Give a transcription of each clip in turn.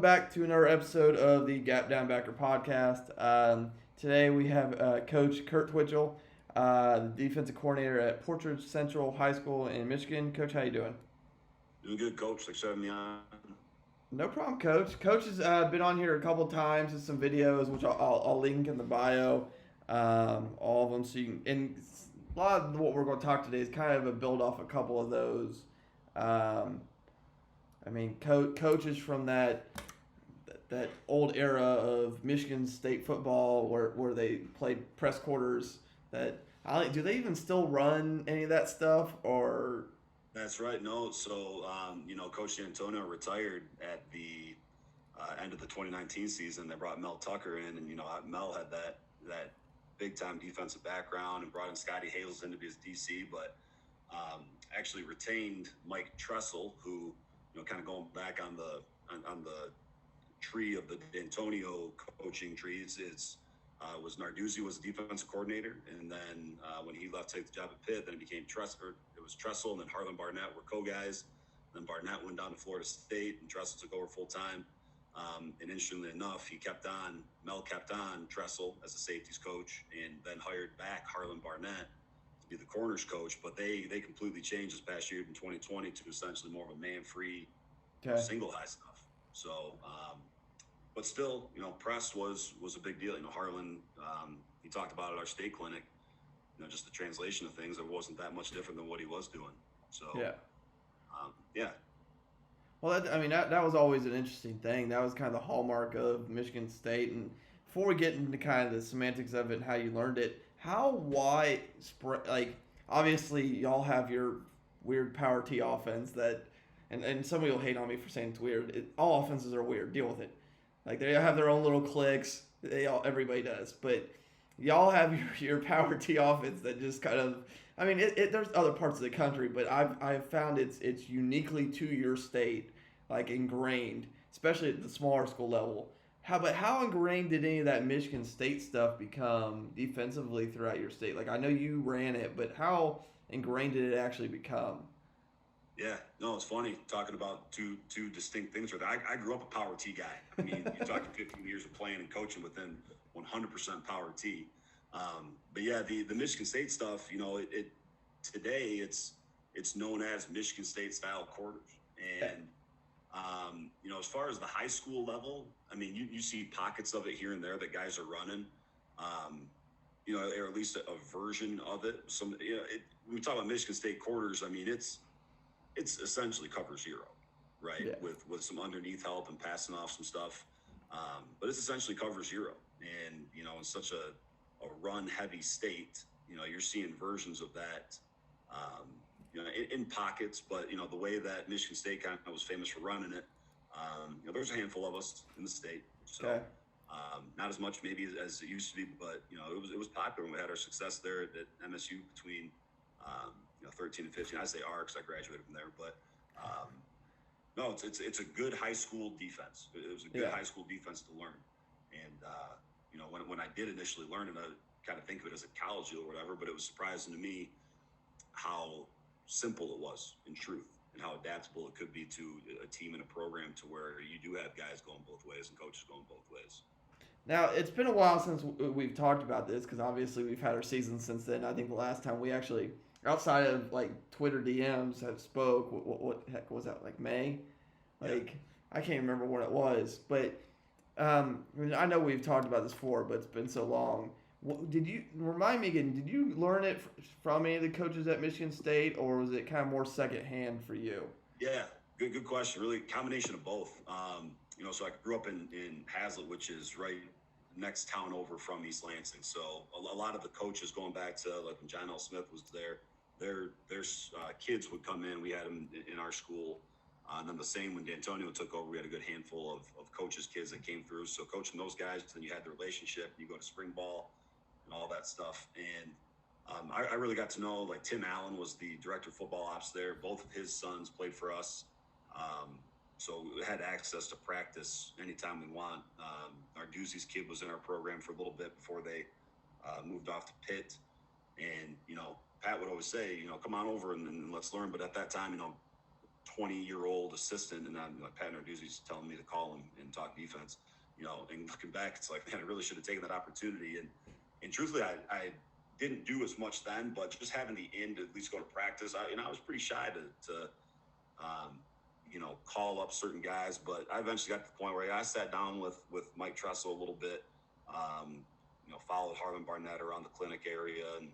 back to another episode of the Gap Down Backer podcast. Today we have Coach Kurt Twichell, the defensive coordinator at Portage Central High School in Michigan. Coach, how you doing? Doing good, coach. Thanks for having me on. No problem, Coach. Coach has been on here a couple times with some videos, which I'll link in the bio. All of them, so you can, and a lot of what we're going to talk today is kind of a build off a couple of those. Um, coaches from that old era of Michigan State football where they played press quarters. That do they even still run any of that stuff or? That's right. No, so Coach Antonio retired at the end of the 2019 season. They brought Mel Tucker in, and Mel had that big time defensive background and brought in Scotty Hazelton to be his DC, but actually retained Mike Tressel, who kind of going back on the tree of the Antonio coaching trees. Was Narduzzi was the defensive coordinator, and then when he left to take the job at Pitt, then it became Tressel. It was Tressel, and then Harlan Barnett were co-guys. Then Barnett went down to Florida State, and Tressel took over full time. And interestingly enough, Mel kept on Tressel as a safeties coach, and then hired back Harlan Barnett to be the corners coach. But they completely changed this past year in 2020 to essentially more of a man-free, single high stuff. So. But still, press was a big deal. Harlan, he talked about at our state clinic, just the translation of things. It wasn't that much different than what he was doing. So, yeah. Well, that was always an interesting thing. That was kind of the hallmark of Michigan State. And before we get into kind of the semantics of it and how you learned it, how widespread, obviously y'all have your weird power T offense that, and somebody will hate on me for saying it's weird. All offenses are weird. Deal with it. Like they have their own little cliques. Everybody does, but y'all have your power T offense that just kind of. There's other parts of the country, but I've found it's uniquely to your state, like ingrained, especially at the smaller school level. How ingrained did any of that Michigan State stuff become defensively throughout your state? Like I know you ran it, but how ingrained did it actually become? Yeah, no, it's funny talking about two distinct things. I grew up a power T guy. You're talking 15 years of playing and coaching within 100% power T. But yeah, the Michigan State stuff, today it's known as Michigan State style quarters. And as far as the high school level, you see pockets of it here and there that guys are running. Or at least a version of it. We talk about Michigan State quarters. It's essentially cover zero, right? Yeah. With some underneath help and passing off some stuff. But it's essentially cover zero. And, in such a run heavy state, you're seeing versions of that, in pockets, but, the way that Michigan State kind of was famous for running it, there's a handful of us in the state. So, Okay. not as much maybe as it used to be, but, it was popular when we had our success there at MSU between, 13 and 15. I say R because I graduated from there, but no, it's a good high school defense. It was a good high school defense to learn, and when I did initially learn it, I kind of think of it as a college deal or whatever, but it was surprising to me how simple it was in truth and how adaptable it could be to a team and a program to where you do have guys going both ways and coaches going both ways. Now, it's been a while since we've talked about this because obviously we've had our season since then. I think the last time we actually, outside of like Twitter DMs, have spoke. What the heck was that? Like May? I can't remember what it was. But I know we've talked about this before, but it's been so long. Did you remind me again? Did you learn it from any of the coaches at Michigan State, or was it kind of more secondhand for you? Yeah, good question. Really, combination of both. So I grew up in Hazlet, which is right next town over from East Lansing. So a lot of the coaches going back to like when John L. Smith was there, their kids would come in. We had them in our school. And then the same when D'Antonio took over, we had a good handful of coaches' kids that came through. So coaching those guys, then you had the relationship. You go to spring ball and all that stuff. And I really got to know, like Tim Allen was the director of football ops there. Both of his sons played for us. So we had access to practice anytime we want. Our Doozy's kid was in our program for a little bit before they moved off to Pitt. And, Pat would always say, come on over and let's learn. But at that time, 20-year-old assistant, and I'm like Pat Narduzzi's telling me to call him and talk defense. And looking back, it's like, man, I really should have taken that opportunity. And truthfully, I didn't do as much then, but just having the in to at least go to practice, I was pretty shy to call up certain guys. But I eventually got to the point where I sat down with Mike Tressel a little bit, followed Harlan Barnett around the clinic area, and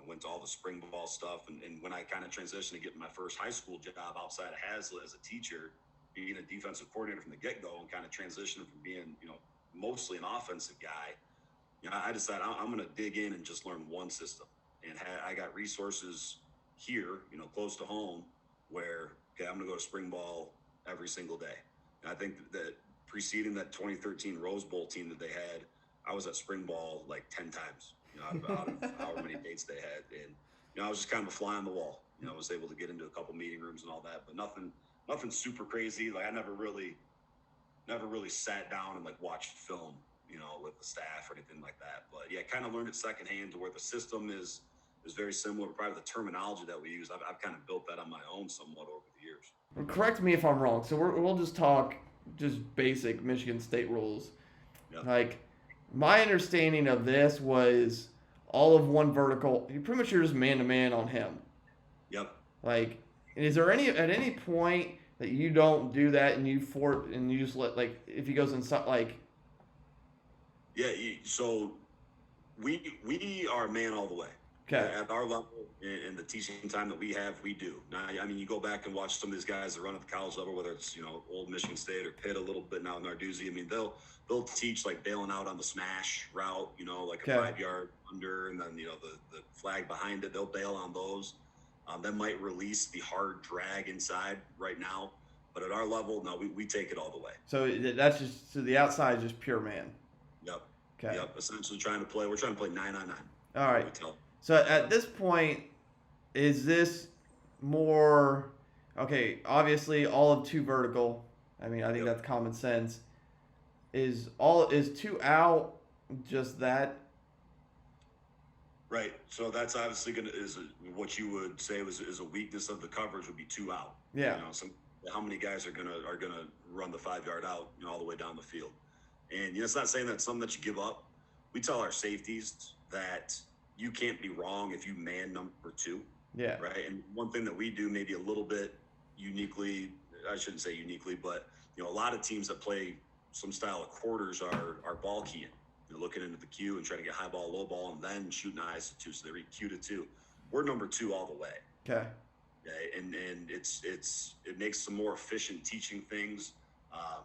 went to all the spring ball stuff. And when I kind of transitioned to getting my first high school job outside of Hazlitt as a teacher, being a defensive coordinator from the get-go, and kind of transitioning from being, mostly an offensive guy, I decided I'm going to dig in and just learn one system. And I got resources here, close to home, where, okay, I'm going to go to spring ball every single day. And I think that preceding that 2013 Rose Bowl team that they had, I was at spring ball like 10 times, out of however many dates they had. And, I was just kind of a fly on the wall. I was able to get into a couple meeting rooms and all that, but nothing super crazy. Like I never really sat down and like watched film, with the staff or anything like that. But yeah, kind of learned it secondhand to where the system is very similar. Probably the terminology that we use, I've kind of built that on my own somewhat over the years. Well, correct me if I'm wrong. So we'll just talk just basic Michigan State rules. Yep. Like my understanding of this was all of one vertical. You pretty much you're just man to man on him. Yep. Like, is there at any point that you don't do that and you just let, like, if he goes inside, like? Yeah. So we are man all the way. Okay. At our level and the teaching time that we have, we do. Now, I mean, you go back and watch some of these guys that run at the college level, whether it's, old Michigan State or Pitt a little bit now, Narduzzi. I mean, they'll teach like bailing out on the smash route, like a 5-yard under, and then, the flag behind it, they'll bail on those. That might release the hard drag inside right now. But at our level, no, we take it all the way. So that's just, so the outside is just pure man. Yep. Okay. Yep. Essentially we're trying to play 9-on-9. All right. So at this point, is this more, okay, obviously all of 2 vertical. I mean, I think that's common sense. Is 2 out just that? Right. So that's obviously what you would say is a weakness of the coverage would be 2 out. Yeah. How many guys are gonna run the 5-yard out, all the way down the field. And it's not saying that's something that you give up. We tell our safeties that you can't be wrong if you man number 2. Yeah. Right. And one thing that we do maybe a little bit uniquely, I shouldn't say uniquely, but a lot of teams that play some style of quarters are ball keying. They're looking into the queue and trying to get high ball, low ball, and then shooting eyes to 2. So they read Q to 2. We're number 2 all the way. Okay. Okay. And it makes some more efficient teaching things, a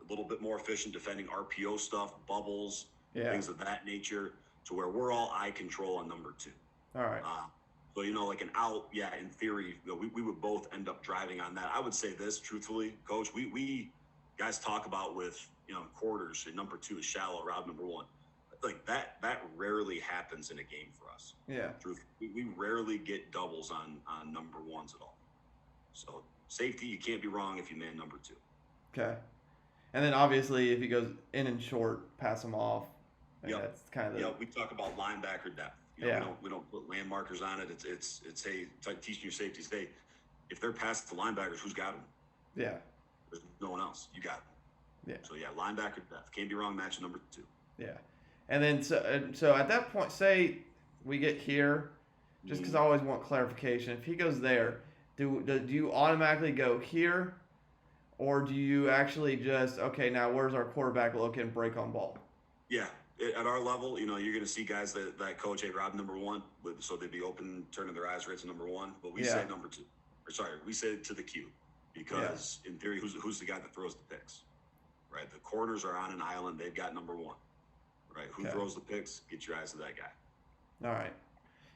little bit more efficient defending RPO stuff, bubbles, things of that nature, to where we're all eye control on number 2. All right. So, like an out, in theory, we would both end up driving on that. I would say this, truthfully, Coach, we guys talk about with, quarters, and number 2 is shallow, route number 1. Like that rarely happens in a game for us. Yeah. Truthfully, we rarely get doubles on number 1s at all. So safety, you can't be wrong if you man number 2. Okay. And then obviously if he goes in and short, pass him off. That's kind of we talk about linebacker depth. We don't put land markers on it. It's like teaching your safeties. Hey, if they're past the linebackers, who's got them? Yeah. There's no one else. You got them. Yeah. So linebacker depth. Can't be wrong. Match number 2. Yeah. And then so at that point, say we get here, just because I always want clarification. If he goes there, do you automatically go here, or do you actually just, okay, now where's our quarterback look and break on ball? Yeah. At our level, you're going to see guys that coach, hey, Rob number 1, so they'd be open, turning their eyes right to number 1. But we say number 2. Or sorry, we say to the Q, because in theory, who's the guy that throws the picks? Right. The corners are on an island. They've got number 1. Right. Who throws the picks? Get your eyes to that guy. All right.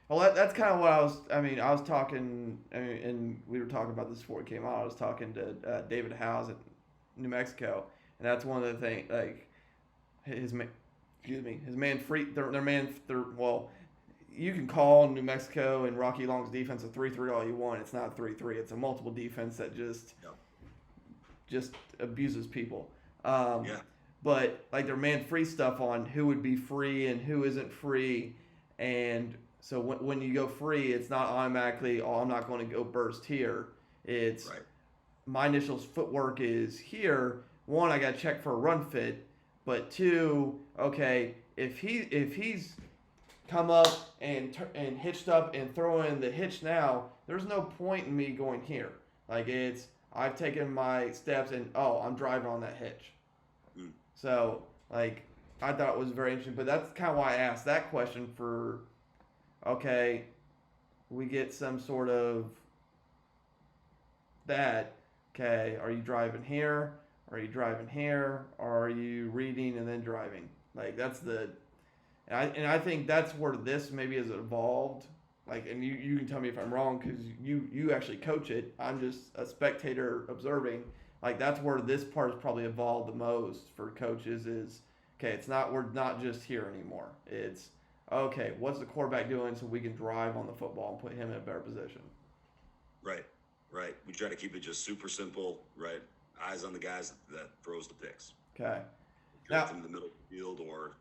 Well, that's kind of what I was talking, and we were talking about this before it came out. I was talking to David Howes at New Mexico, and that's one of the things, like, his man free, well, you can call New Mexico and Rocky Long's defense a 3-3 all you want. It's not 3-3. It's a multiple defense that just abuses people. But like their man free stuff on who would be free and who isn't free, and so when you go free, it's not automatically, I'm not going to go burst here. It's Right. my initial footwork is here. One, I got to check for a run fit, but two, okay, if he's come up and hitched up and throw in the hitch now, there's no point in me going here. Like it's I've taken my steps and oh, I'm driving on that hitch. Mm. So like I thought it was very interesting, but that's kind of why I asked that question for okay, we get some sort of that. Okay, are you driving here? Are you driving here? Or are you reading and then driving? Like that's the and I think that's where this maybe has evolved. Like, and you can tell me if I'm wrong because you actually coach it. I'm just a spectator observing. Like that's where this part has probably evolved the most for coaches is okay. It's not we're not just here anymore. It's okay. What's the quarterback doing so we can drive on the football and put him in a better position? Right. Right. We try to keep it just super simple. Right. Eyes on the guys that throws the picks. Okay. Direct Now, him in the middle of the field, or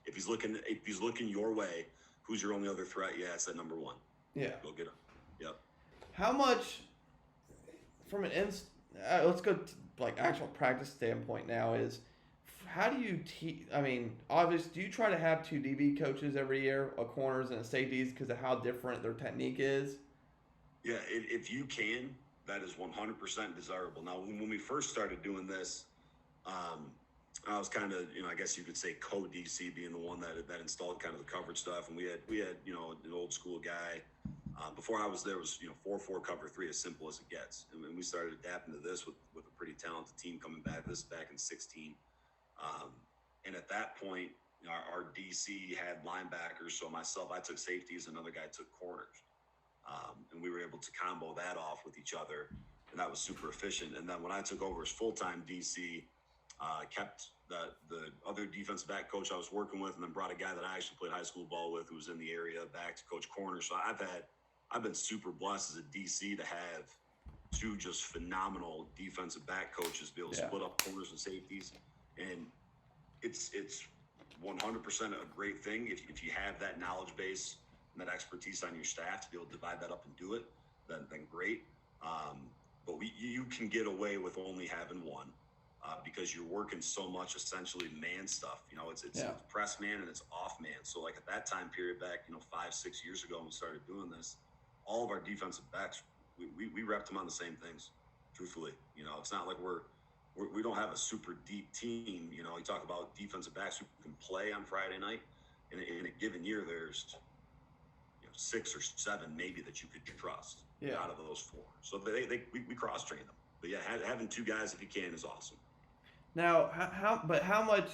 if he's looking your way, who's your only other threat? Yeah, it's that number one. yeah. Go get him. Yep. How much from an let's go to like actual practice standpoint now is how do you teach? I mean, obviously, do you try to have two DB coaches every year, a corners and a safeties, because of how different their technique is? Yeah, if you can, that is 100% desirable. Now, when we first started doing this, I was kind of, I guess you could say co-DC being the one that installed kind of the coverage stuff, and we had an old school guy. Before I was there, was 4-4 cover 3, as simple as it gets, and we started adapting to this with a pretty talented team coming back. This back in 16, and at that point, our DC had linebackers. So myself, I took safeties, another guy took corners. And we were able to combo that off with each other, and that was super efficient. And then when I took over as full-time DC, kept the other defensive back coach I was working with, and then brought a guy that I actually played high school ball with, who was in the area, back to coach corner. So I've been super blessed as a DC to have two just phenomenal defensive back coaches be able to split up corners and safeties, and it's 100% a great thing if you have that knowledge base and that expertise on your staff to be able to divide that up and do it, then great. But you can get away with only having one because you're working so much essentially man stuff. It's press man and it's off man. So like at that time period back, 5-6 years ago when we started doing this, all of our defensive backs, we repped them on the same things. Truthfully, it's not like we don't have a super deep team. You talk about defensive backs who can play on Friday night. In a given year, there's 6 or 7 maybe that you could trust out of those 4. So we cross train them. But yeah, having two guys if you can is awesome. Now, how much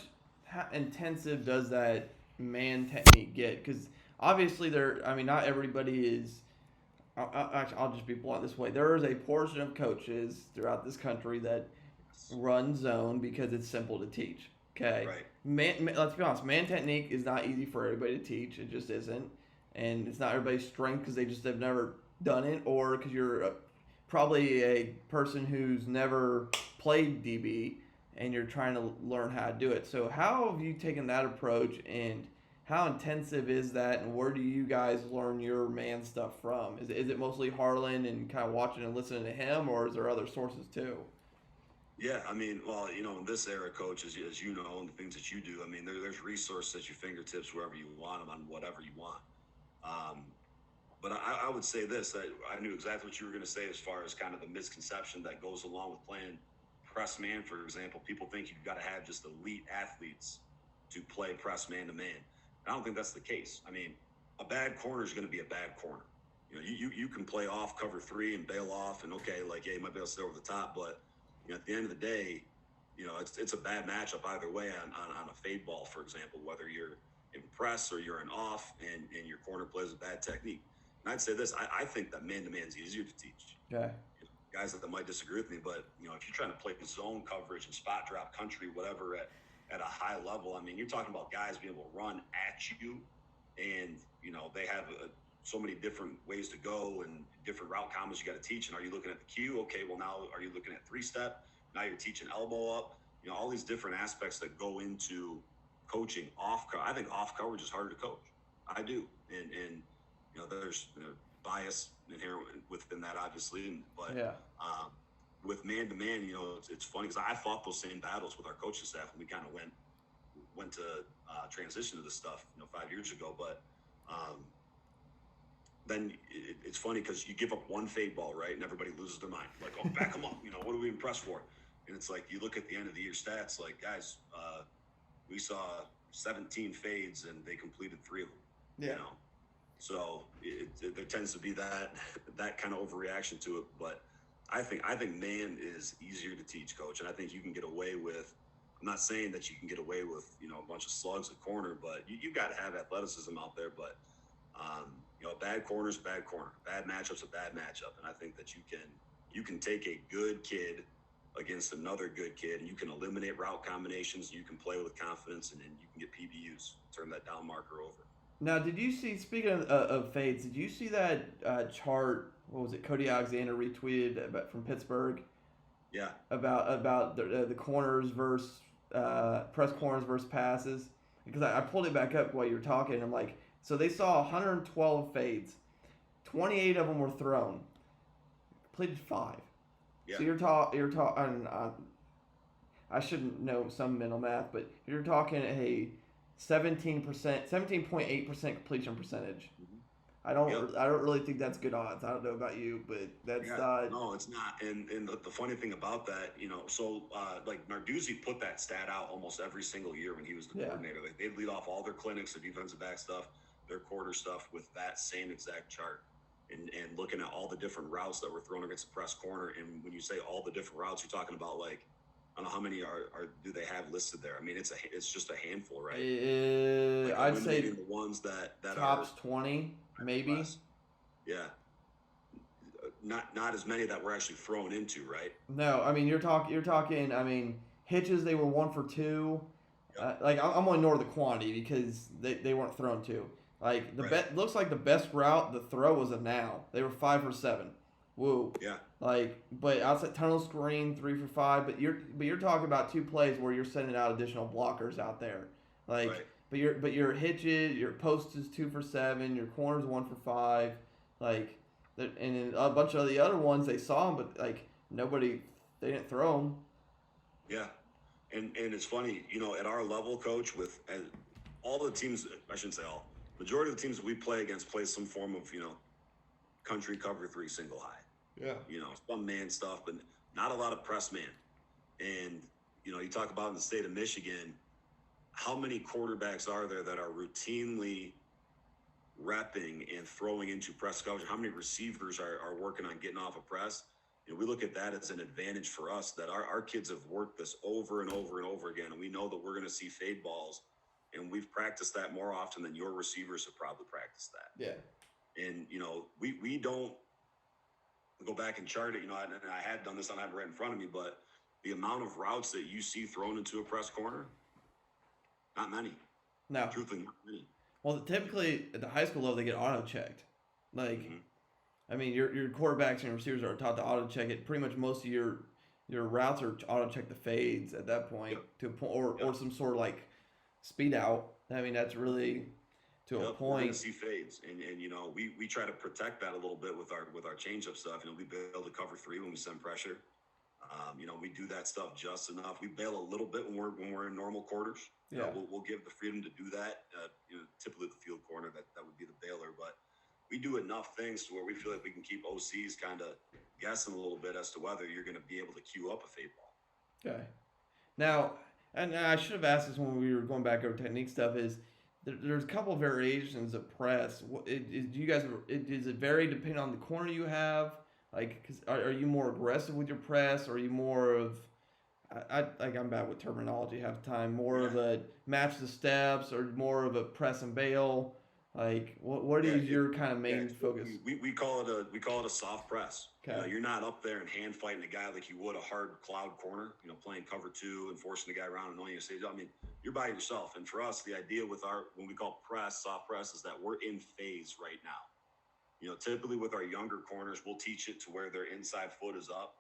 intensive does that man technique get? Because obviously not everybody is. Actually, I'll just be blunt this way. There is a portion of coaches throughout this country that run zone because it's simple to teach. Okay. Right. Let's be honest. Man technique is not easy for everybody to teach. It just isn't, and it's not everybody's strength because they just have never done it, or because you're probably a person who's never played DB and you're trying to learn how to do it. So how have you taken that approach, and how intensive is that, and where do you guys learn your man stuff from? Is it mostly Harlan and kind of watching and listening to him, or is there other sources too? Yeah, in this era, coach, as you know, and the things that you do, there's resources at your fingertips wherever you want them on whatever you want. But I would say this, that I knew exactly what you were going to say as far as kind of the misconception that goes along with playing press man, for example. People think you've got to have just elite athletes to play press man to man. I don't think that's the case. A bad corner is going to be a bad corner. You can play off cover 3 and bail off, and you might be able to stay over the top, but at the end of the day, it's a bad matchup either way on a fade ball, for example, whether you're in press or you're in off and your corner plays a bad technique. And I'd say this, I think that man-to-man is easier to teach. Okay. Guys that might disagree with me, but, if you're trying to play zone coverage and spot drop country, whatever, at a high level, you're talking about guys being able to run at you, and, they have so many different ways to go and different route combos you got to teach. And are you looking at the cue? Okay, well, now are you looking at 3-step? Now you're teaching elbow up. All these different aspects that go into coaching off coverage. I think off coverage is harder to coach. I do. And there's bias inherent within that, obviously. But Yeah. with man to man, it's funny because I fought those same battles with our coaching staff, and we kind of went to transition to this stuff, 5 years ago. But then it's funny because you give up one fade ball, right, and everybody loses their mind. Like, oh, back them up. What are we impressed for? And it's like you look at the end of the year stats, like, guys, we saw 17 fades and they completed 3 of them. Yeah. So there tends to be that kind of overreaction to it. But I think man is easier to teach, Coach, and I think you can get away with. I'm not saying that you can get away with a bunch of slugs at corner, but you got to have athleticism out there. But a bad corner's a bad corner, bad matchup's a bad matchup, and I think that you can take a good kid against another good kid, and you can eliminate route combinations, and you can play with confidence, and then you can get PBUs, turn that down marker over. Now, did you see? Speaking of fades, did you see that chart? What was it? Cody Alexander retweeted from Pittsburgh. Yeah. About the corners versus press corners versus passes. Because I pulled it back up while you were talking. And I'm like, so they saw 112 fades, 28 of them were thrown, completed 5. Yeah. So you're talking. I shouldn't know some mental math, but you're talking a 17.8% completion percentage. Mm-hmm. I don't really think that's good odds. I don't know about you, but that's no, it's not. And the funny thing about that, so like Narduzzi put that stat out almost every single year when he was the coordinator. Like, they'd lead off all their clinics, their defensive back stuff, their quarter stuff with that same exact chart. And looking at all the different routes that were thrown against the press corner. And when you say all the different routes, you're talking about, like, I don't know how many do they have listed there. I mean, it's just a handful, right? Like, I'd say the ones that tops are 20, maybe. Less. Yeah, not as many that were actually thrown into, right? No, I mean you're talking. I mean hitches, they were 1 for 2. Yep. Like I'm going to ignore the quantity because they weren't thrown to. Like looks like the best route, the throw was a now. They were 5 for 7. Woo. Yeah. Like, but outside tunnel screen 3 for 5. But you're talking about 2 plays where you're sending out additional blockers out there. Like, right. but your hitches, your post is 2 for 7. Your corner's 1 for 5. Like, and then a bunch of the other ones they saw them, but like they didn't throw them. Yeah, and it's funny, at our level, Coach, with all the teams, I shouldn't say all, majority of the teams that we play against play some form of country cover 3 single high. Yeah. Some man stuff, but not a lot of press man. And, you talk about in the state of Michigan, how many quarterbacks are there that are routinely repping and throwing into press coverage? How many receivers are working on getting off a press? We look at that as an advantage for us, that our kids have worked this over and over and over again. And we know that we're going to see fade balls, and we've practiced that more often than your receivers have probably practiced that. Yeah. And, we don't go back and chart it, and I had done this, I don't have it right in front of me, but the amount of routes that you see thrown into a press corner, not many. No. Truthfully, not many. Well, typically at the high school level, they get auto-checked. Like, I mean, your quarterbacks and your receivers are taught to auto-check it. Pretty much most of your routes are auto-check the fades at that point to a point, or some sort of like speed out. I mean, that's really to a point. We're going to see fades, and we try to protect that a little bit with our change-up stuff. We bail to cover 3 when we send pressure. We do that stuff just enough. We bail a little bit when we're in normal quarters. We'll give the freedom to do that. Typically the field corner, that would be the bailer, but we do enough things to where we feel like we can keep OCs kind of guessing a little bit as to whether you're going to be able to queue up a fade ball. Okay. Now, and I should have asked this when we were going back over technique stuff. There's a couple of variations of press. Does it vary depending on the corner you have? Like, cause are you more aggressive with your press, or are you more of, I'm bad with terminology half the time, more of a match the steps, or more of a press and bail? Like, what is your kind of main focus? We call it a soft press. Okay. You're not up there and hand fighting a guy like you would a hard cloud corner, playing cover 2 and forcing the guy around and knowing your stage. I mean, you're by yourself. And for us, the idea with when we call soft press, is that we're in phase right now. Typically with our younger corners, we'll teach it to where their inside foot is up,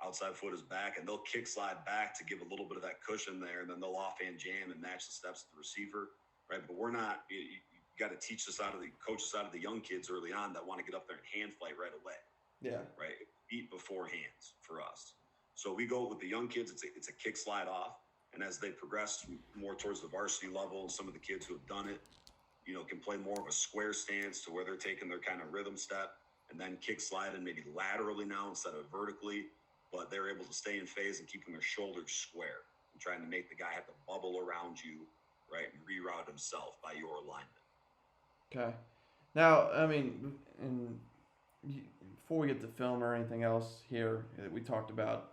outside foot is back, and they'll kick slide back to give a little bit of that cushion there, and then they'll offhand jam and match the steps of the receiver, right? But we're not, got to coach this out of the young kids early on that want to get up there and hand fight right away. Yeah. Right. Feet before hands for us. So we go with the young kids. It's a kick slide off. And as they progress more towards the varsity level, and some of the kids who have done it, can play more of a square stance to where they're taking their kind of rhythm step and then kick sliding maybe laterally now instead of vertically, but they're able to stay in phase and keeping their shoulders square and trying to make the guy have to bubble around you, right, and reroute himself by your alignment. Okay. Now, I mean, and before we get to film or anything else here that we talked about,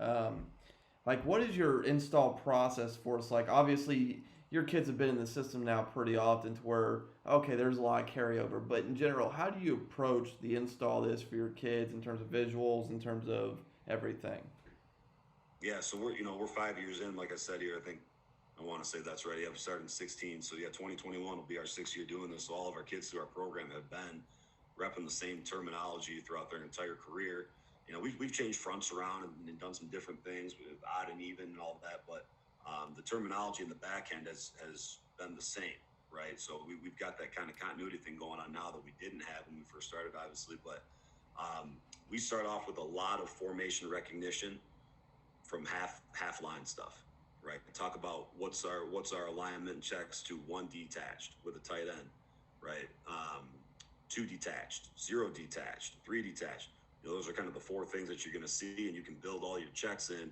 like, what is your install process for us? Like, obviously, your kids have been in the system now pretty often to where, okay, there's a lot of carryover. But in general, how do you approach the install this for your kids in terms of visuals, in terms of everything? Yeah, so we're 5 years in, like I said here. I want to say that's right. Yeah, we started in 16. So, yeah, 2021 will be our 6th year doing this. So all of our kids through our program have been repping the same terminology throughout their entire career. We've changed fronts around and done some different things with odd and even and all that, but the terminology in the back end has been the same, right? So we've got that kind of continuity thing going on now that we didn't have when we first started, obviously. But we start off with a lot of formation recognition from half line stuff, right? Talk about what's our alignment checks to 1 detached with a tight end, right? 2 detached, 0 detached, 3 detached. Those are kind of the 4 things that you're going to see, and you can build all your checks in.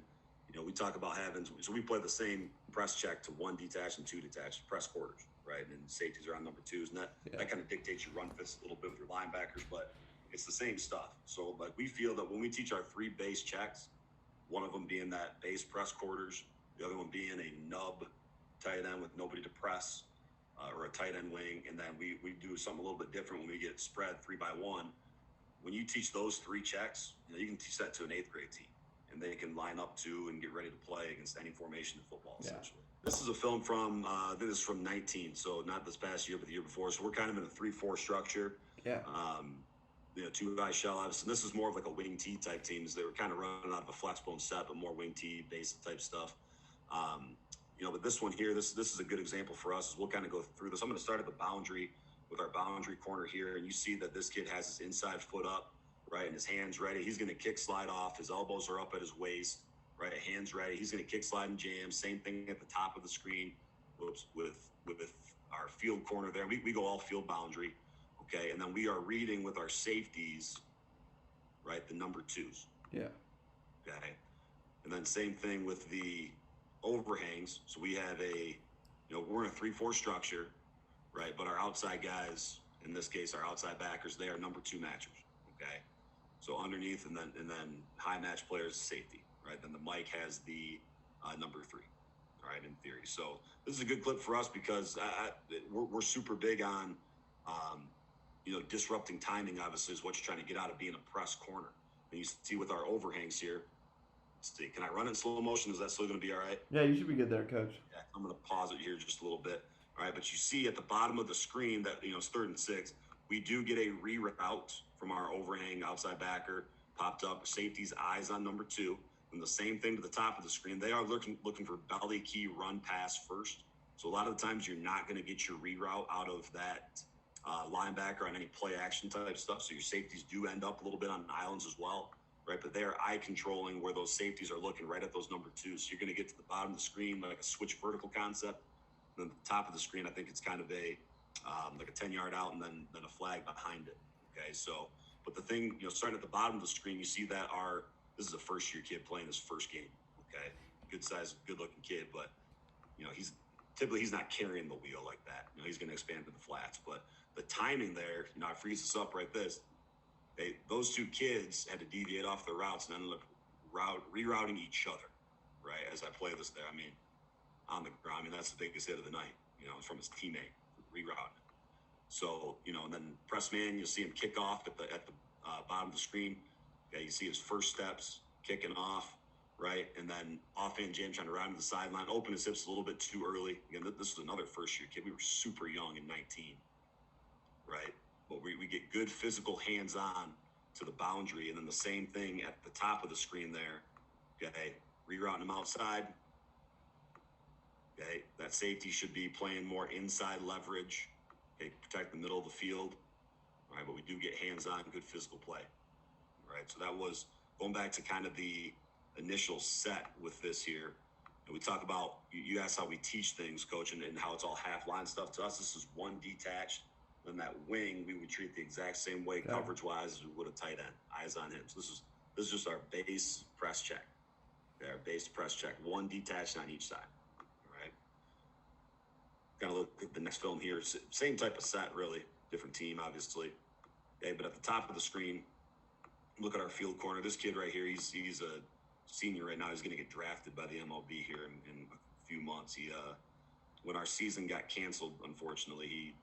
We talk about so we play the same press check to 1 detached and 2 detached press quarters, right? And safeties are on number 2s, and that kind of dictates your run fits a little bit with your linebackers, but it's the same stuff. So, like, we feel that when we teach our 3 base checks, one of them being that base press quarters, the other one being a nub tight end with nobody to press, or a tight end wing, and then we do something a little bit different when we get spread 3-by-1. When you teach those 3 checks, you can teach that to an 8th grade team, and they can line up to and get ready to play against any formation in football, essentially. This is a film from, I think this is from 19, so not this past year, but the year before. So we're kind of in a 3-4 structure. Yeah. 2-guy shell, obviously. This is more of like a wing T type teams. They were kind of running out of a flex bone set, but more wing T basic type stuff. But this one here, this is a good example for us. As we'll kind of go through this. I'm going to start at the boundary with our boundary corner here, and you see that this kid has his inside foot up, right, and his hands ready. He's going to kick slide off. His elbows are up at his waist, right, hands ready. He's going to kick slide and jam. Same thing at the top of the screen. With our field corner there. We go all field boundary, okay, and then we are reading with our safeties, right, the number 2s. Yeah. Okay, and then same thing with the overhangs. So we have we're in a 3-4 structure, right? But our outside guys, in this case, our outside backers, they are number 2 matchers. Okay, so underneath and then high match players safety, right? Then the Mike has the number 3, all right, in theory. So this is a good clip for us because we're super big on disrupting timing. Obviously, is what you're trying to get out of being a press corner. And you see with our overhangs here. See, can I run it in slow motion? Is that still going to be all right? Yeah, you should be good there, Coach. Yeah, I'm going to pause it here just a little bit. All right, but you see at the bottom of the screen that, it's 3rd and 6. We do get a reroute from our overhang outside backer, popped up, safety's eyes on number 2. And the same thing to the top of the screen. They are looking for belly key run pass first. So a lot of the times you're not going to get your reroute out of that linebacker on any play action type stuff. So your safeties do end up a little bit on islands as well. Right, but they are eye controlling where those safeties are looking right at those number 2s. So you're going to get to the bottom of the screen like a switch vertical concept. And then the top of the screen, I think it's kind of a like a 10-yard out and then a flag behind it. Okay, so but the thing, starting at the bottom of the screen, you see that this is a first-year kid playing his first game. Okay, good size, good looking kid, but he's not carrying the wheel like that. He's going to expand to the flats, but the timing there, I freeze this up right this. Those 2 kids had to deviate off their routes and ended up rerouting each other, right? As I play this there, on the ground, that's the biggest hit of the night, from his teammate, rerouting. So, and then press man, you'll see him kick off at the bottom of the screen. Yeah, you see his first steps kicking off, right? And then offhand jam trying to round to the sideline, open his hips a little bit too early. Again, this was another first-year kid. We were super young in 19, right? But we get good physical hands-on to the boundary, and then the same thing at the top of the screen there. Okay, rerouting him outside. Okay, that safety should be playing more inside leverage, Okay, protect the middle of the field. All right, but we do get hands-on, good physical play. All right, so that was going back to kind of the initial set with this here. And we talk about, you asked how we teach things, Coach, and how it's all half-line stuff. To us, this is one detached. Then that wing, we would treat the exact same way, coverage-wise, as we would a tight end, eyes on him. So this is just our base press check. Okay, our base press check, one detached on each side. All right. Kind of look at the next film here. Same type of set, really. Different team, obviously. Okay, but at the top of the screen, look at our field corner. This kid right here, he's a senior right now. He's going to get drafted by the MLB here in a few months. He when our season got canceled, unfortunately, he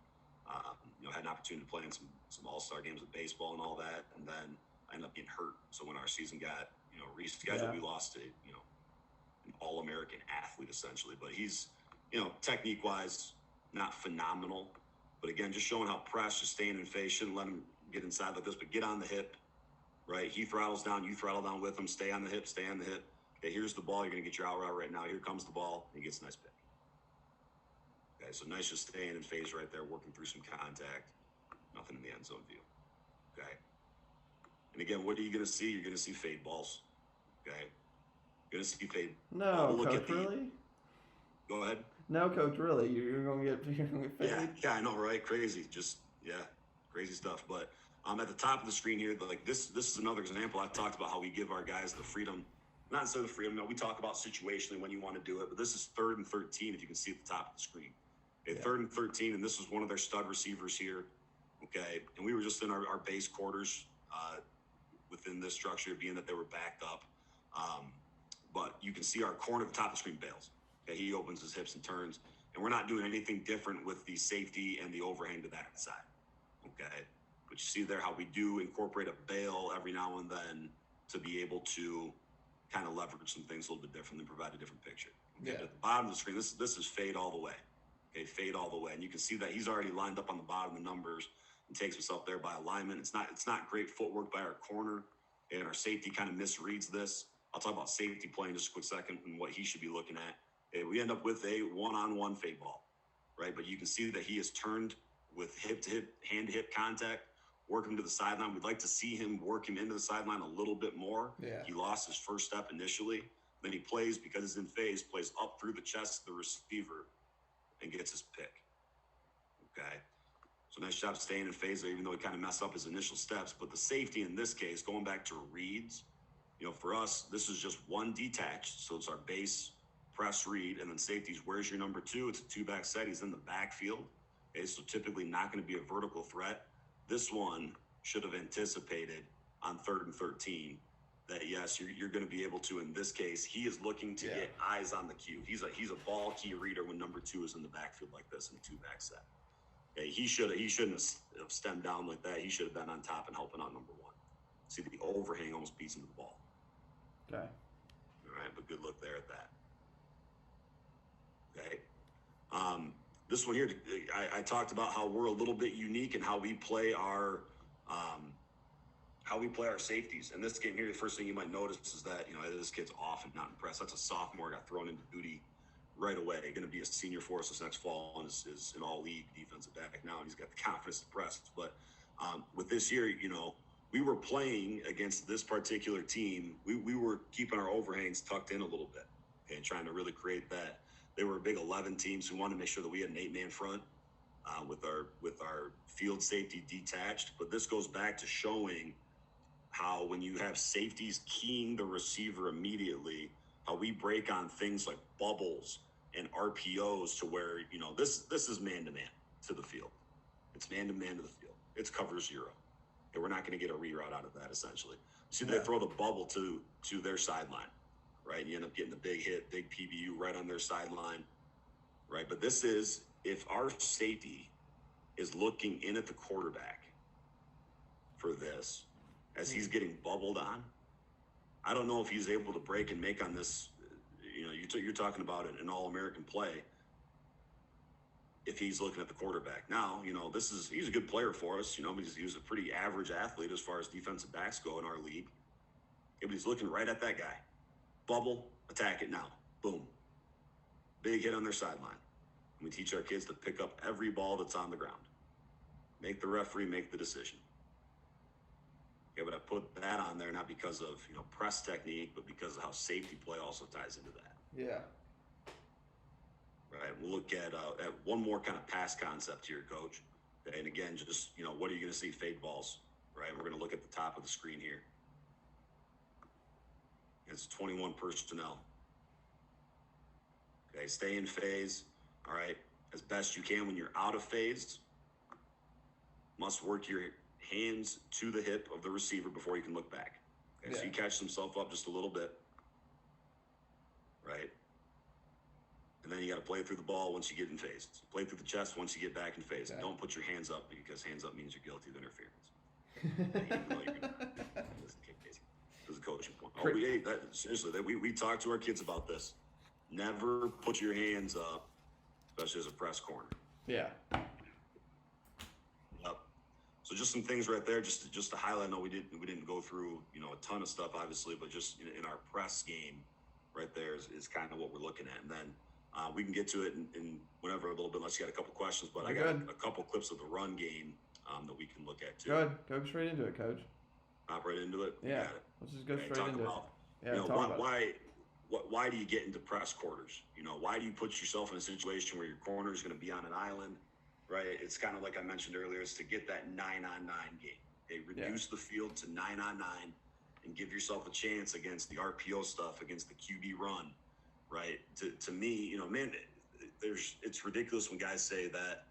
had an opportunity to play in some all-star games of baseball and all that, and then I ended up getting hurt. So when our season got rescheduled, we lost an all-American athlete essentially. But he's technique-wise not phenomenal, but again, just showing how press, just staying in phase, shouldn't let him get inside like this, but get on the hip. Right, he throttles down, you throttle down with him. Stay on the hip, stay on the hip. Okay, here's the ball. You're gonna get your out route right now. Here comes the ball. He gets a nice pick. Okay, so nice just staying in phase right there, working through some contact. Nothing in the end zone view. Okay. And again, what are you gonna see? You're gonna see fade balls. Okay. You're gonna see fade. No, Coach, really? Go ahead. No, Coach, really? You're gonna get fade? Yeah, I know, right? Crazy. Crazy stuff. But at the top of the screen here, like this is another example. I've talked about how we give our guys the freedom, not necessarily the freedom. No, we talk about situationally when you want to do it, but this is 3rd and 13, if you can see at the top of the screen. Okay, 3rd and 13, and this was one of their stud receivers here. Okay, and we were just in our base quarters within this structure, being that they were backed up. But you can see our corner at the top of the screen bails. Okay, he opens his hips and turns, and we're not doing anything different with the safety and the overhang to that side. Okay. But you see there how we do incorporate a bail every now and then to be able to kind of leverage some things a little bit different and provide a different picture. Okay, yeah. At the bottom of the screen, this is fade all the way. Okay, fade all the way. And you can see that he's already lined up on the bottom of the numbers and takes himself there by alignment. It's not great footwork by our corner, and our safety kind of misreads this. I'll talk about safety play in just a quick second and what he should be looking at. Okay, we end up with a one-on-one fade ball, right? But you can see that he is turned with hip-to-hip, hand-to-hip contact, work him to the sideline. We'd like to see him work him into the sideline a little bit more. Yeah. He lost his first step initially. Then he plays, because he's in phase, plays up through the chest of the receiver and gets his pick. Okay. So nice job staying in phase there, even though he kind of messed up his initial steps. But the safety in this case, going back to reads, for us, this is just one detached. So it's our base press read, and then safeties. Where's your number 2? It's a 2-back set. He's in the backfield. Okay, so typically not going to be a vertical threat. This one should have anticipated on 3rd and 13 that, yes, you're going to be able to. In this case, he is looking to get eyes on the cue. He's a ball key reader when number 2 is in the backfield like this in a 2-back set. Okay, he shouldn't have stemmed down like that. He should have been on top and helping out number 1. See, the overhang almost beats him to the ball. Okay. All right, but good look there at that. Okay. This one here, I talked about how we're a little bit unique and how we play our safeties. And this game here, the first thing you might notice is that this kid's off and not impressed. That's a sophomore, got thrown into duty right away. Going to be a senior for us this next fall, and is an all-league defensive back now, and he's got the confidence to press. But with this year, we were playing against this particular team. We were keeping our overhangs tucked in a little bit, okay, and trying to really create that. They were a big 11 team, so we wanted to make sure that we had an 8-man front with our field safety detached. But this goes back to showing how when you have safeties keying the receiver immediately, how we break on things like bubbles and RPOs to where, this is man-to-man to the field. It's man-to-man to the field. It's cover 0. And we're not going to get a reroute out of that, essentially. See, they throw the bubble to their sideline. Right, and you end up getting a big hit, big PBU right on their sideline, right? But this is, if our safety is looking in at the quarterback for this, as he's getting bubbled on, I don't know if he's able to break and make on this. You're talking about an all-American play. If he's looking at the quarterback now, he's a good player for us. But he was a pretty average athlete as far as defensive backs go in our league. But he's looking right at that guy. Bubble, attack it now. Boom. Big hit on their sideline. We teach our kids to pick up every ball that's on the ground. make the referee make the decision. Okay, but I put that on there not because of press technique, but because of how safety play also ties into that. Yeah. Right. We'll look at one more kind of pass concept here, Coach. Okay, and again, just what are you going to see? Fade balls. Right. We're going to look at the top of the screen here. It's 21 personnel. Okay, stay in phase. All right, as best you can when you're out of phase. Must work your hands to the hip of the receiver before you can look back. Okay, so you catch himself up just a little bit. Right. And then you got to play through the ball once you get in phase. Play through the chest once you get back in phase. Okay. Don't put your hands up because hands up means you're guilty of interference. This is a coaching point. Seriously, we talk to our kids about this. Never put your hands up, especially as a press corner. Yeah. Yep. So just some things right there, just to highlight. I know we didn't go through a ton of stuff, obviously, but just in our press game, right there is kind of what we're looking at, and then. We can get to it in whenever a little bit, unless you got a couple questions. But I got a couple clips of the run game that we can look at too. Go straight into it, Coach. Hop right into it. Yeah, let's just go straight into it. Why do you get into press quarters? Why do you put yourself in a situation where your corner is going to be on an island? Right. It's kind of like I mentioned earlier. It's to get that 9-on-9 game. Okay, reduce the field to 9-on-9 and give yourself a chance against the RPO stuff, against the QB run. Right. To me, man, it's ridiculous when guys say that,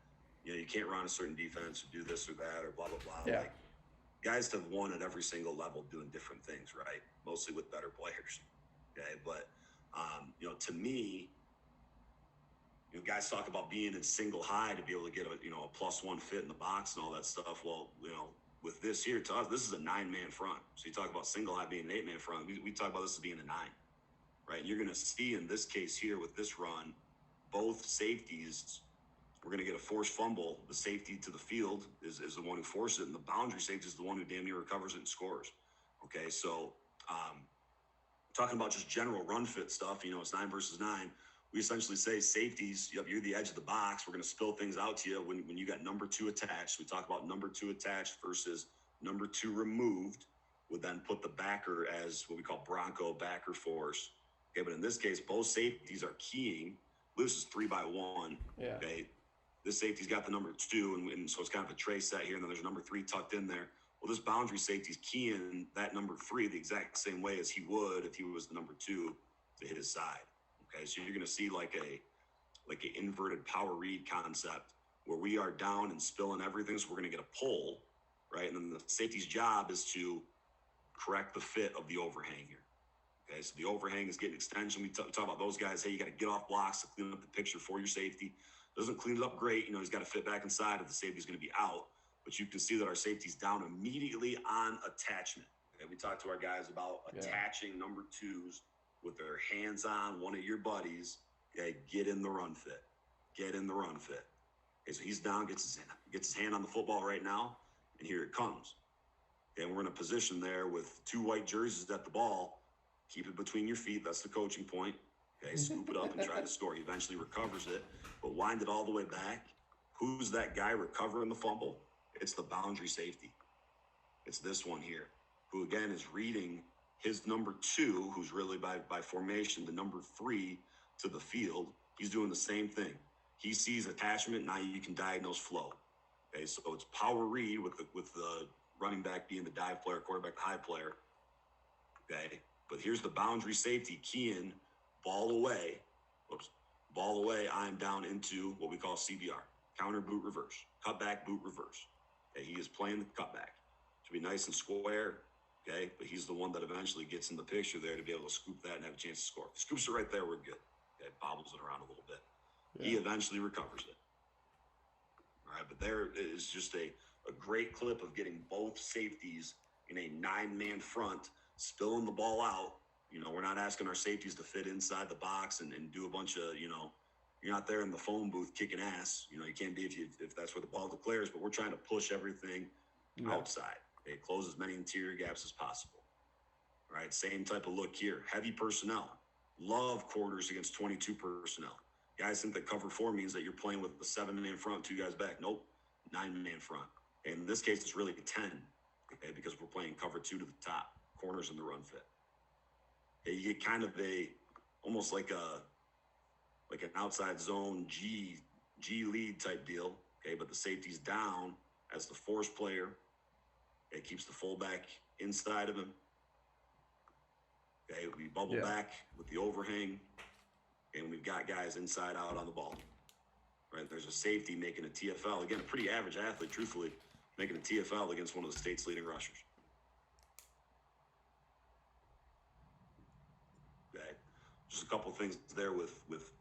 you can't run a certain defense or do this or that or blah, blah, blah. Yeah. Like, guys have won at every single level doing different things, right? Mostly with better players. Okay. But, to me, guys talk about being in single high to be able to get a +1 fit in the box and all that stuff. Well, with this here, to us, this is a 9-man front. So you talk about single high being an 8-man front. We talk about this as being a 9. Right, and you're going to see in this case here with this run, both safeties, we're going to get a forced fumble. The safety to the field is the one who forced it, and the boundary safety is the one who damn near recovers it and scores. Okay, so talking about just general run fit stuff, it's 9 versus 9. We essentially say safeties, you're the edge of the box. We're going to spill things out to you when you got number 2 attached. We talk about number 2 attached versus number 2 removed. Would then put the backer as what we call Bronco backer force. Okay, but in this case, both safeties are keying. This is 3-by-1. Yeah. Okay. This safety's got the number 2, and so it's kind of a tray set here, and then there's a number 3 tucked in there. Well, this boundary safety's keying that number 3 the exact same way as he would if he was the number 2 to hit his side. Okay, so you're going to see like an inverted power read concept where we are down and spilling everything, so we're going to get a pull, right? And then the safety's job is to correct the fit of the overhang here. Okay, so the overhang is getting extension. We talk about those guys. Hey, you got to get off blocks to clean up the picture for your safety. Doesn't clean it up great. He's got to fit back inside if the safety's going to be out. But you can see that our safety's down immediately on attachment. Okay, we talked to our guys about attaching number 2s with their hands on one of your buddies. Okay, get in the run fit. Get in the run fit. Okay, so he's down, gets his hand on the football right now, and here it comes. Okay, and we're in a position there with 2 white jerseys at the ball. Keep it between your feet. That's the coaching point. Okay, scoop it up and try to score. He eventually recovers it, but wind it all the way back. Who's that guy recovering the fumble? It's the boundary safety. It's this one here, who again is reading his number 2, who's really by formation, the number 3 to the field. He's doing the same thing. He sees attachment. Now you can diagnose flow. Okay, so it's power read with the running back being the dive player, quarterback the high player. Okay. But here's the boundary safety keying, ball away. Oops. Ball away, I'm down into what we call CBR, counter boot reverse, cutback boot reverse. Okay, he is playing the cutback. Should be nice and square, okay? But he's the one that eventually gets in the picture there to be able to scoop that and have a chance to score. If he scoops it right there, we're good. Okay, bobbles it around a little bit. Yeah. He eventually recovers it. All right, but there is just a great clip of getting both safeties in a 9-man front, spilling the ball out. We're not asking our safeties to fit inside the box and do a bunch of, you're not there in the phone booth kicking ass. You can't be if that's where the ball declares, but we're trying to push everything outside. Okay, close as many interior gaps as possible. All right, same type of look here. Heavy personnel. Love quarters against 22 personnel. Guys think that cover 4 means that you're playing with the 7-man front, 2 guys back. Nope, 9-man front. In this case, it's really 10, okay, because we're playing cover 2 to the top, corners in the run fit. Okay, you get kind of almost like an outside zone G lead type deal, okay, but the safety's down as the force player. It keeps the fullback inside of him. Okay, we bubble back with the overhang, and we've got guys inside out on the ball. Right, there's a safety making a TFL. Again, a pretty average athlete, truthfully, making a TFL against one of the state's leading rushers. Okay, just a couple things there with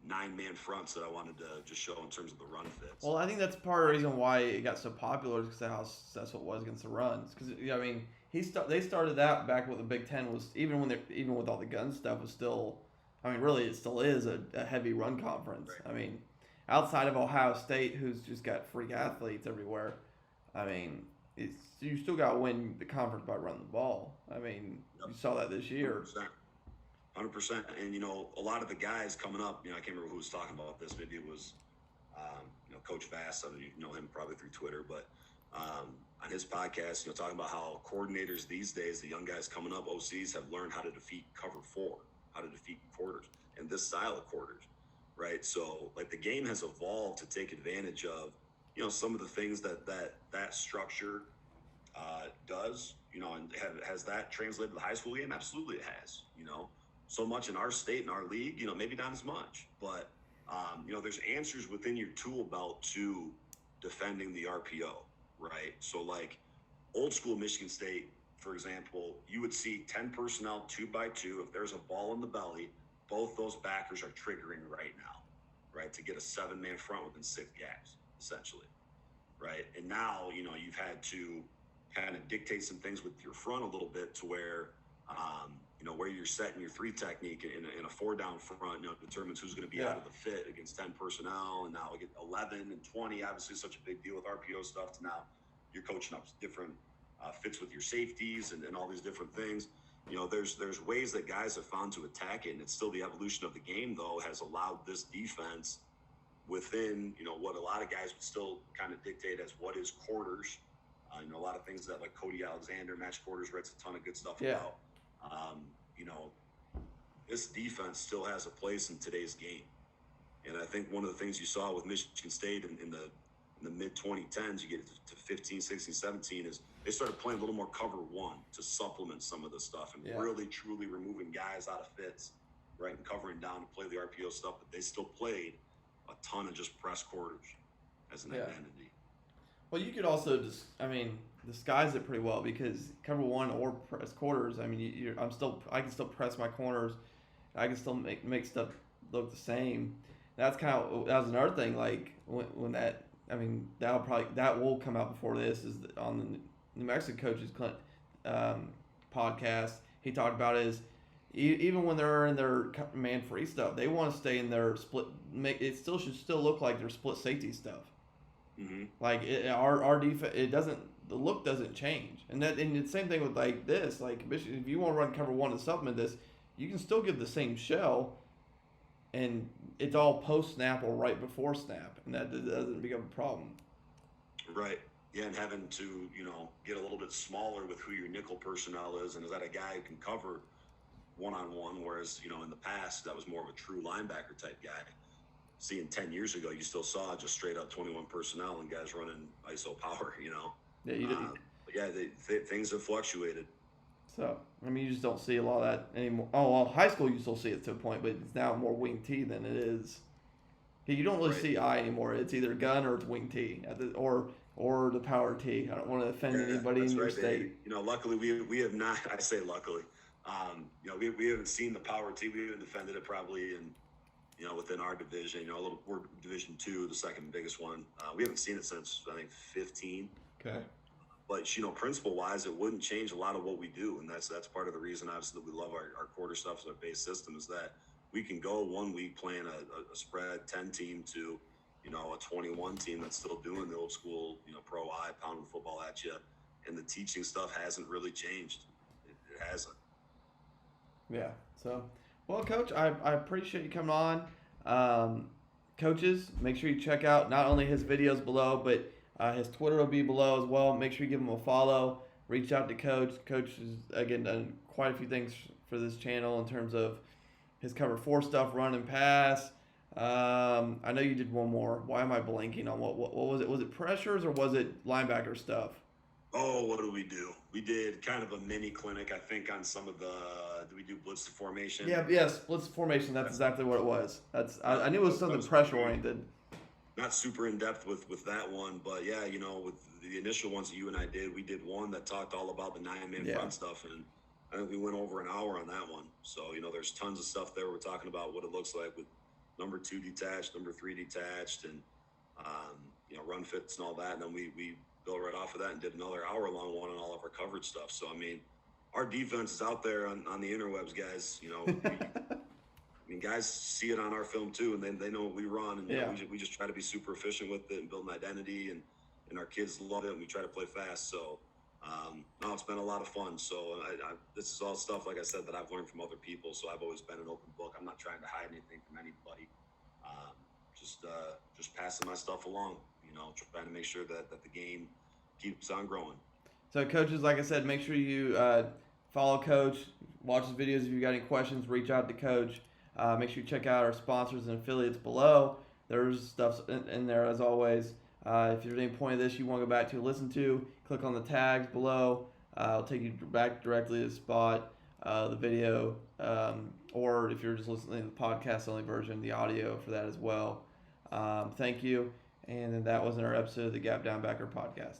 9-man fronts that I wanted to just show in terms of the run fits. Well, I think that's part of the reason why it got so popular, because how successful it was against the runs. Because I mean, they started that back when the Big Ten was, even with all the gun stuff, was still, I mean, really it still is a heavy run conference. Right. I mean, outside of Ohio State, who's just got freak athletes everywhere, I mean, you still got to win the conference by running the ball. I mean, you saw that this year. 100%. And, you know, a lot of the guys coming up, you know, I can't remember who was talking about this. Maybe it was, you know, Coach Vass. Some of you know him probably through Twitter. But on his podcast, you know, talking about how coordinators these days, the young guys coming up, OCs, have learned how to defeat cover 4, how to defeat quarters, and this style of quarters, right? So, like, the game has evolved to take advantage of, you know, some of the things that structure does, you know, and has that translated to the high school game? Absolutely it has, you know. So much in our state and our league, you know, maybe not as much, but, you know, there's answers within your tool belt to defending the RPO, right? So, like, old school Michigan State, for example, you would see 10 personnel 2x2. If there's a ball in the belly, both those backers are triggering right now, right, to get a 7-man front within 6 gaps, essentially, right? And now, you know, you've had to kind of dictate some things with your front a little bit to where, you know, where you're setting your 3 technique in a 4-down front, you know, determines who's going to be out of the fit against 10 personnel. And now we get 11 and 20, obviously such a big deal with RPO stuff, to now you're coaching up different fits with your safeties and all these different things. You know, there's ways that guys have found to attack it, and it's still the evolution of the game, though, has allowed this defense within, you know, what a lot of guys would still kind of dictate as what is quarters. You know, a lot of things that, like, Cody Alexander, Match Quarters, writes a ton of good stuff about. You know, this defense still has a place in today's game. And I think one of the things you saw with Michigan State in the mid-2010s, you get to 15, 16, 17, is they started playing a little more cover 1 to supplement some of the stuff and really, truly removing guys out of fits, right, and covering down to play the RPO stuff. But they still played a ton of just press quarters as an identity. Well, you could also just, I mean, disguise it pretty well, because cover 1 or press quarters, I mean, I can still press my corners. I can still make stuff look the same. That was another thing, like, when that, I mean, that will come out before this, is on the New Mexico coaches podcast. He talked about is even when they're in their man free stuff, they want to stay in their split. It should still look like their split safety stuff. Mm-hmm. Like our defense, the look doesn't change, and the same thing with like this. Like, if you want to run cover 1 and supplement this, you can still give the same shell, and it's all post snap or right before snap, and that doesn't become a problem. Right. Yeah, and having to, you know, get a little bit smaller with who your nickel personnel is, and is that a guy who can cover 1-on-1, whereas, you know, in the past that was more of a true linebacker type guy. Seeing 10 years ago, you still saw just straight up 21 personnel and guys running ISO power, you know. Yeah, you didn't. But yeah, things have fluctuated. So, I mean, you just don't see a lot of that anymore. Oh, well, high school you still see it to a point, but it's now more wing T than it is. You don't really see I anymore. It's either gun or it's wing T, or the power T. I don't want to offend anybody in your state. You know, luckily we have not. I say luckily. You know, we haven't seen the power T. We haven't defended it probably in, you know, within our division. You know, we're Division 2, the second biggest one. We haven't seen it since, I think, 15. Okay. But, you know, principle-wise, it wouldn't change a lot of what we do, and that's part of the reason, obviously, that we love our quarter stuff as our base system, is that we can go 1 week playing a spread 10 team to, you know, a 21 team that's still doing the old school, you know, pro I pounding football at you, and the teaching stuff hasn't really changed. It hasn't. Yeah. So, well, Coach, I appreciate you coming on. Coaches, make sure you check out not only his videos below, but His Twitter will be below as well. Make sure you give him a follow. Reach out to Coach. Coach has, again, done quite a few things for this channel in terms of his cover 4 stuff, run and pass. I know you did one more. Why am I blanking on what was it? Was it pressures or was it linebacker stuff? Oh, what did we do? We did kind of a mini clinic, I think, on some of the. Did we do blitz formation? Yeah, yes, blitz formation. That's exactly what it was. I knew it was something pressure oriented. Not super in depth with that one, but yeah, with the initial ones that you and I did, we did one that talked all about the 9-man front stuff, and I think we went over an hour on that one. So there's tons of stuff there. We're talking about what it looks like with number 2 detached, number 3 detached, and run fits and all that. And then we built right off of that and did another hour-long one on all of our coverage stuff. So I mean, our defense is out there on the interwebs, guys. Guys see it on our film too, and they know what we run, and we just try to be super efficient with it and build an identity, and our kids love it, and we try to play fast. So no, it's been a lot of fun. So this is all stuff, like I said, that I've learned from other people. So I've always been an open book. I'm not trying to hide anything from anybody. Just passing my stuff along. Trying to make sure that the game keeps on growing. So coaches, like I said, make sure you follow Coach, watch his videos. If you've got any questions, reach out to Coach. Make sure you check out our sponsors and affiliates below. There's stuff in there as always. If there's any point of this you want to go back to listen to, click on the tags below. It'll take you back directly to the spot, the video, or if you're just listening to the podcast only version, the audio for that as well. Thank you. And that was our episode of the Gap Down Backer podcast.